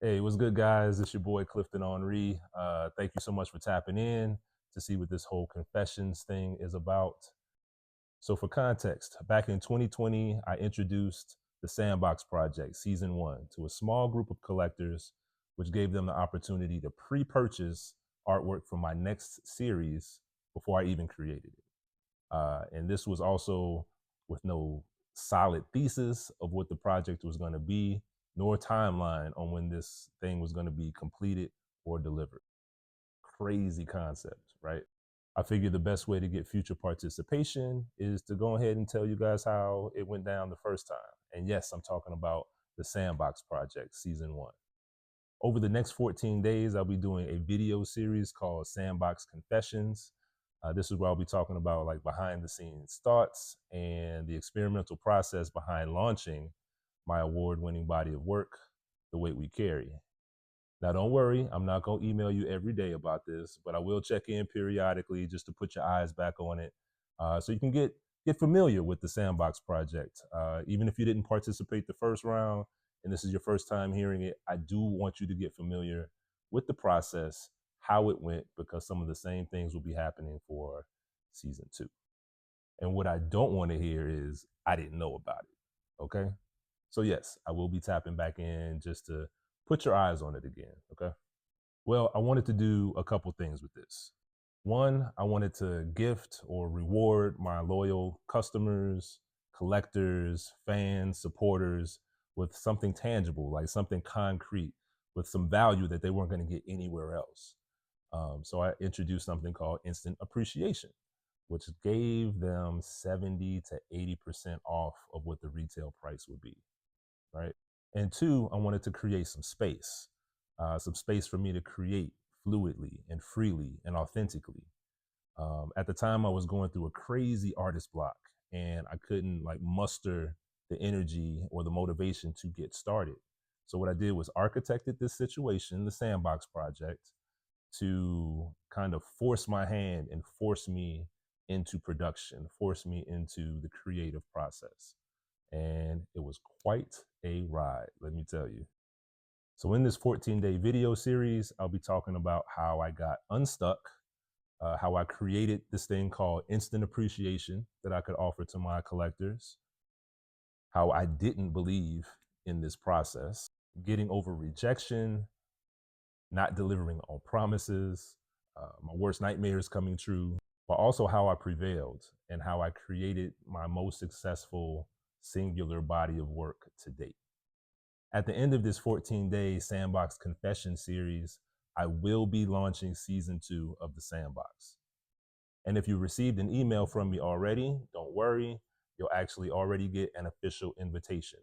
Hey, what's good, guys? It's your boy Clifton Henry. Thank you so much for tapping in to see what this whole confessions thing is about. So, for context, back in 2020, I introduced the Sandbox Project Season 1 to a small group of collectors, which gave them the opportunity to pre purchase artwork from my next series before I even created it. And this was also with no solid thesis of what the project was going to be, nor timeline on when this thing was going to be completed or delivered. Crazy concept, right? I figured the best way to get future participation is to go ahead and tell you guys how it went down the first time. And yes, I'm talking about the Sandbox Project, Season 1. Over the next 14 days, I'll be doing a video series called Sandbox Confessions. This is where I'll be talking about like behind the scenes thoughts and the experimental process behind launching my award-winning body of work, The Weight We Carry. Now, don't worry, I'm not going to email you every day about this, but I will check in periodically just to put your eyes back on it, so you can get familiar with the Sandbox Project. Even if you didn't participate the first round and this is your first time hearing it, I do want you to get familiar with the process, how it went, because some of the same things will be happening for season 2. And what I don't want to hear is, I didn't know about it. Okay? So, yes, I will be tapping back in just to put your eyes on it again. Okay? Well, I wanted to do a couple things with this. One, I wanted to gift or reward my loyal customers, collectors, fans, supporters with something tangible, like something concrete, with some value that they weren't going to get anywhere else. So I introduced something called instant appreciation, which gave them 70 to 80% off of what the retail price would be, right? And two, I wanted to create some space for me to create fluidly and freely and authentically. At the time, I was going through a crazy artist block, and I couldn't like muster the energy or the motivation to get started. So what I did was architected this situation, the Sandbox Project, to kind of force my hand and force me into production, force me into the creative process. And it was quite a ride, let me tell you. So in this 14-day video series, I'll be talking about how I got unstuck, how I created this thing called instant appreciation that I could offer to my collectors, how I didn't believe in this process, getting over rejection, not delivering on promises, my worst nightmares coming true, but also how I prevailed and how I created my most successful singular body of work to date. At the end of this 14-day Sandbox Confession series, I will be launching season 2 of the Sandbox. And if you received an email from me already, don't worry, you'll actually already get an official invitation.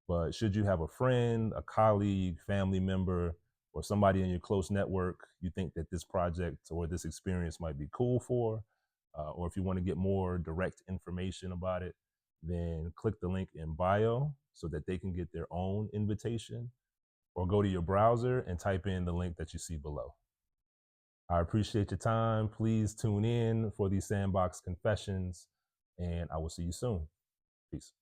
But should you have a friend, a colleague, family member, or somebody in your close network you think that this project or this experience might be cool for, or if you want to get more direct information about it, then click the link in bio so that they can get their own invitation, or go to your browser and type in the link that you see below. I appreciate your time. Please tune in for these Sandbox Confessions, and I will see you soon. Peace.